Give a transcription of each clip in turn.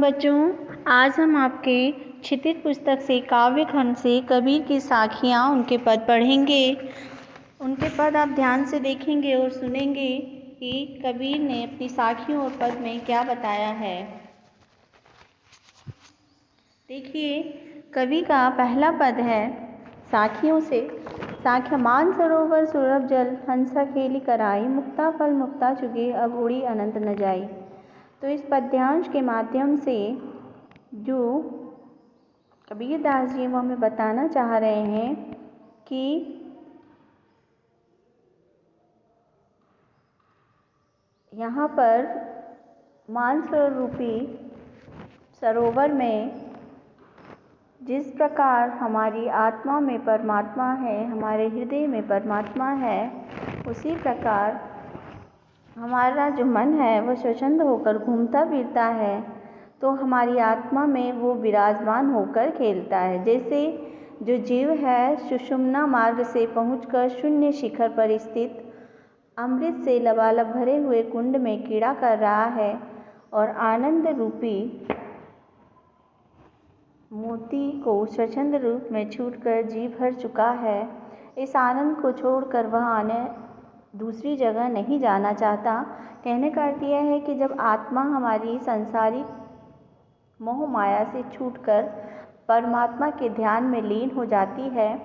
बच्चों, आज हम आपके क्षितिज पुस्तक से काव्य खंड से कबीर की साखियाँ उनके पद पढ़ेंगे। उनके पद आप ध्यान से देखेंगे और सुनेंगे कि कबीर ने अपनी साखियों और पद में क्या बताया है। देखिए, कवि का पहला पद है साखियों से। साख्य मान सरोवर सुरभ जल हंसा खेली कराई मुक्ता फल मुक्ता चुगे अब उड़ी अनंत न जाई। तो इस पद्यांश के माध्यम से जो कबीरदास जी वो हमें बताना चाह रहे हैं कि यहाँ पर मानसरोवर रूपी सरोवर में जिस प्रकार हमारी आत्मा में परमात्मा है, हमारे हृदय में परमात्मा है, उसी प्रकार हमारा जो मन है वो स्वच्छंद होकर घूमता फिरता है, तो हमारी आत्मा में वो विराजमान होकर खेलता है। जैसे जो जीव है सुषुम्ना मार्ग से पहुंचकर शून्य शिखर पर स्थित अमृत से लबालब भरे हुए कुंड में क्रीड़ा कर रहा है और आनंद रूपी मोती को स्वच्छंद रूप में छूटकर जी भर चुका है। इस आनंद को छोड़कर वह आने दूसरी जगह नहीं जाना चाहता। कहने का अर्थ यह है कि जब आत्मा हमारी सांसारिक मोह माया से छूटकर परमात्मा के ध्यान में लीन हो जाती है,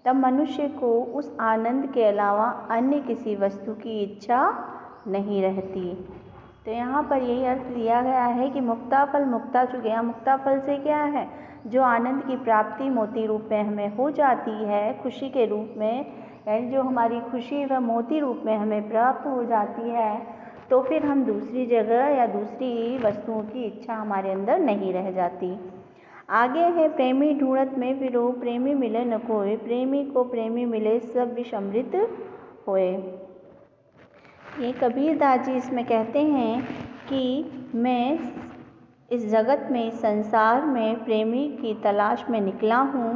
तब मनुष्य को उस आनंद के अलावा अन्य किसी वस्तु की इच्छा नहीं रहती। तो यहाँ पर यही अर्थ दिया गया है कि मुक्ता फल मुक्ता चुगे। मुक्ता फल से क्या है? जो आनंद की प्राप्ति मोती रूप में हमें हो जाती है, खुशी के रूप में, यानी जो हमारी खुशी वह मोती रूप में हमें प्राप्त हो जाती है, तो फिर हम दूसरी जगह या दूसरी वस्तुओं की इच्छा हमारे अंदर नहीं रह जाती। आगे है प्रेमी ढूंढत में फिरो प्रेमी मिले न कोय, प्रेमी को प्रेमी मिले सब विष अमृत होए। ये कबीरदास जी इसमें कहते हैं कि मैं इस जगत में, संसार में प्रेमी की तलाश में निकला हूँ,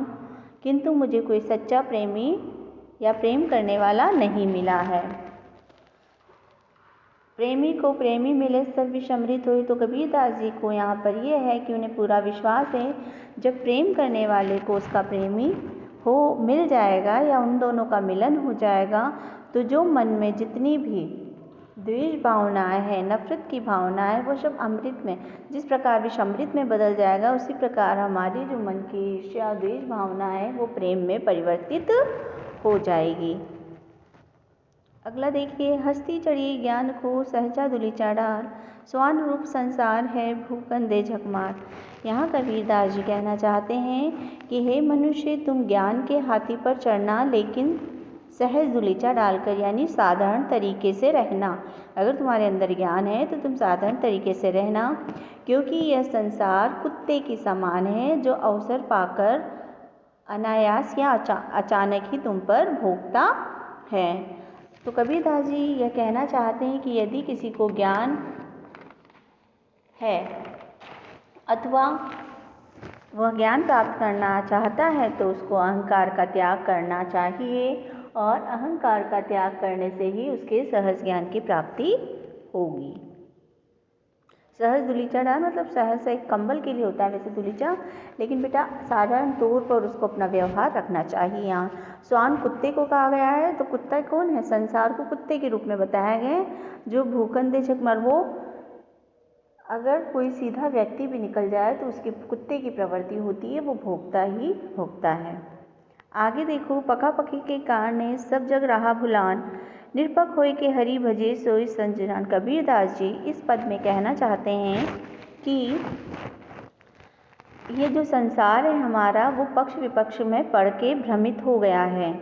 किंतु मुझे कोई सच्चा प्रेमी या प्रेम करने वाला नहीं मिला है। प्रेमी को प्रेमी मिले सब विष अमृत होए। तो कबीरदास जी को यहाँ पर यह है कि उन्हें पूरा विश्वास है जब प्रेम करने वाले को उसका प्रेमी हो मिल जाएगा या उन दोनों का मिलन हो जाएगा, तो जो मन में जितनी भी द्वेष भावनाएं है, नफरत की भावना है, वो सब अमृत में, जिस प्रकार विष अमृत में बदल जाएगा, उसी प्रकार हमारी जो मन की ईर्ष्या द्वेष भावना है वो प्रेम में परिवर्तित हो जाएगी। अगला देखिए, हस्ती चढ़ी ज्ञान को सहजा दुलीचा डार, स्वान रूप संसार है भूकंदे झकमार। यहाँ कबीरदास जी कहना चाहते हैं कि हे मनुष्य, तुम ज्ञान के हाथी पर चढ़ना, लेकिन सहज दुलीचा डालकर, यानी साधारण तरीके से रहना। अगर तुम्हारे अंदर ज्ञान है तो तुम साधारण तरीके से रहना, क्योंकि यह संसार कुत्ते की समान है जो अवसर पाकर अनायास या अचानक ही तुम पर भोंकता है। तो कबीरदास जी यह कहना चाहते हैं कि यदि किसी को ज्ञान है अथवा वह ज्ञान प्राप्त करना चाहता है, तो उसको अहंकार का त्याग करना चाहिए, और अहंकार का त्याग करने से ही उसके सहज ज्ञान की प्राप्ति होगी। सहज दुलीचा डाल मतलब सहज एक कंबल के लिए होता है वैसे दुलीचा, लेकिन बेटा साधारण तौर पर उसको अपना व्यवहार रखना चाहिए। यहाँ स्वान कुत्ते को कहा गया है, तो कुत्ता कौन है? संसार को कुत्ते के रूप में बताया गया है, जो भूखंदे झकमार, वो अगर कोई सीधा व्यक्ति भी निकल जाए तो उसकी कुत्ते की प्रवृत्ति होती है, वो भोगता ही भोगता है। आगे देखो, पका पकी के कारणे सब जग रहा भुलान, निरपक होय के हरि भजे सोई संजनान। कबीरदास जी इस पद में कहना चाहते हैं कि ये जो संसार है हमारा, वो पक्ष विपक्ष में पड़ के भ्रमित हो गया है,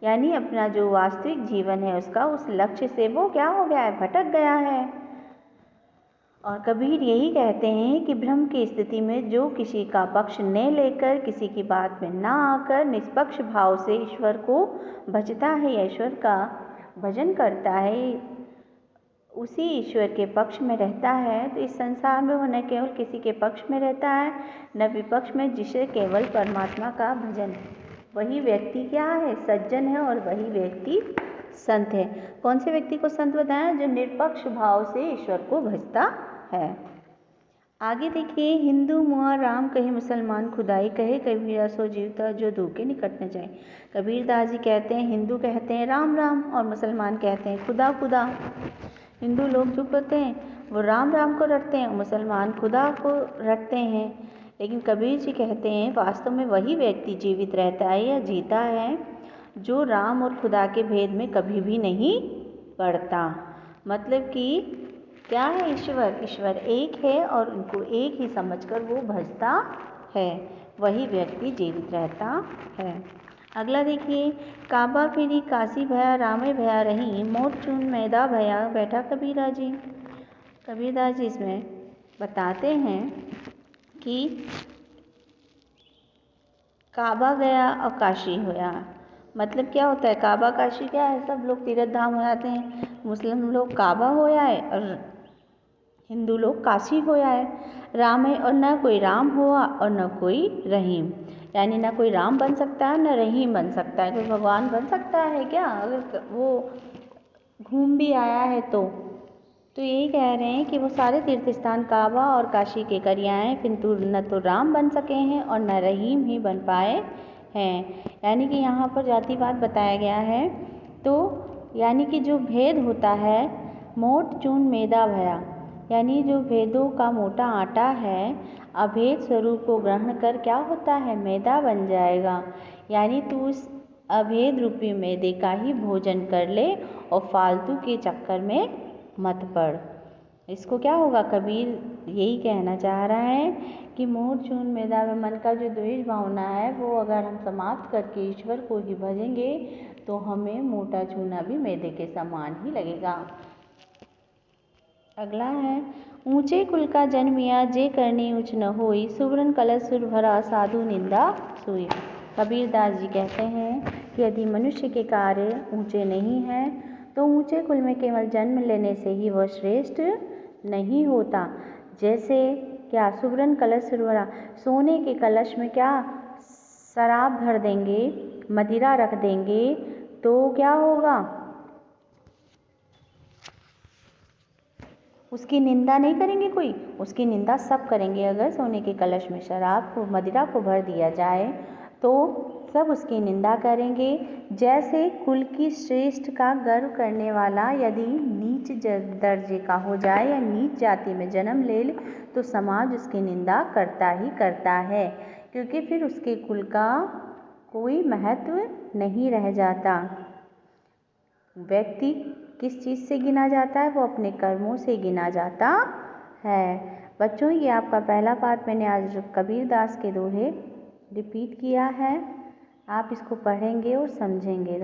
यानी अपना जो वास्तविक जीवन है उसका उस लक्ष्य से वो क्या हो गया है? भटक गया है। और कबीर यही कहते हैं कि भ्रम की स्थिति में जो किसी का पक्ष न लेकर, किसी की बात में ना आकर निष्पक्ष भाव से ईश्वर को भजता है या ईश्वर का भजन करता है, उसी ईश्वर के पक्ष में रहता है। तो इस संसार में वो न केवल किसी के पक्ष में रहता है, न विपक्ष में, जिसे केवल परमात्मा का भजन है, वही व्यक्ति क्या है? सज्जन है, और वही व्यक्ति संत है। कौन से व्यक्ति को संत बताया? जो निरपक्ष भाव से ईश्वर को भजता है। आगे देखिए, हिंदू मुआ राम कहे मुसलमान खुदाई कहे कबीरा सो जीवता जो धोखे निकट न जाए। कबीरदास जी कहते हैं, हिंदू कहते हैं राम राम और मुसलमान कहते हैं खुदा खुदा। हिंदू लोग जो कहते हैं वो राम राम को रटते हैं, मुसलमान खुदा को रटते हैं। लेकिन कबीर जी कहते हैं वास्तव में वही व्यक्ति जीवित रहता है या जीता है जो राम और खुदा के भेद में कभी भी नहीं पड़ता। मतलब कि क्या है, ईश्वर एक है और उनको एक ही समझकर वो भजता है, वही व्यक्ति जीवित रहता है। अगला देखिए, काबा फिरी काशी भया रामे भया रही मोट चून मैदा भया बैठा कबीरा जी। कबीरदास जी इसमें बताते हैं कि काबा गया और काशी होया। मतलब क्या होता है, काबा काशी क्या है, सब लोग तीर्थ धाम हो जाते हैं। मुस्लिम लोग काबा होया है और हिंदू लोग काशी होया है। राम है और न कोई राम हुआ और न कोई रहीम, यानी ना कोई राम बन सकता है न रहीम बन सकता है। कोई भगवान बन सकता है क्या, अगर वो घूम भी आया है तो यही कह रहे हैं कि वो सारे तीर्थ स्थान काबा और काशी के करिया हैं, किंतु न तो राम बन सके हैं और न रहीम ही बन पाए हैं। यानी कि यहाँ पर जातिवाद बताया गया है। तो यानी कि जो भेद होता है, मोट चून मैदा भया, यानी जो भेदों का मोटा आटा है अभेद स्वरूप को ग्रहण कर क्या होता है, मैदा बन जाएगा। यानी तू उस अभेद रूपी मैदे का ही भोजन कर ले और फालतू के चक्कर में मत पड़। इसको क्या होगा, कबीर यही कहना चाह रहा है कि मोट चून मैदा में मन का जो द्वेष भावना है वो अगर हम समाप्त करके ईश्वर को ही भजेंगे तो हमें मोटा चूना भी मैदे के समान ही लगेगा। अगला है, ऊंचे कुल का जन्मिया जे करनी उच्च न होई सुवर्ण कलश सुर भरा साधु निंदा सोई। कबीरदास जी कहते हैं कि यदि मनुष्य के कार्य ऊंचे नहीं हैं तो ऊंचे कुल में केवल जन्म लेने से ही वह श्रेष्ठ नहीं होता। जैसे क्या, सुवर्ण कलश सुर भरा, सोने के कलश में क्या शराब भर देंगे, मदिरा रख देंगे तो क्या होगा, उसकी निंदा नहीं करेंगे कोई, उसकी निंदा सब करेंगे। अगर सोने के कलश में शराब को मदिरा को भर दिया जाए तो सब उसकी निंदा करेंगे। जैसे कुल की श्रेष्ठ का गर्व करने वाला यदि नीच दर्जे का हो जाए या नीच जाति में जन्म ले तो समाज उसकी निंदा करता ही करता है, क्योंकि फिर उसके कुल का कोई महत्व नहीं रह जाता। व्यक्ति किस चीज़ से गिना जाता है, वो अपने कर्मों से गिना जाता है। बच्चों, ये आपका पहला पाठ मैंने आज कबीरदास के दोहे रिपीट किया है। आप इसको पढ़ेंगे और समझेंगे।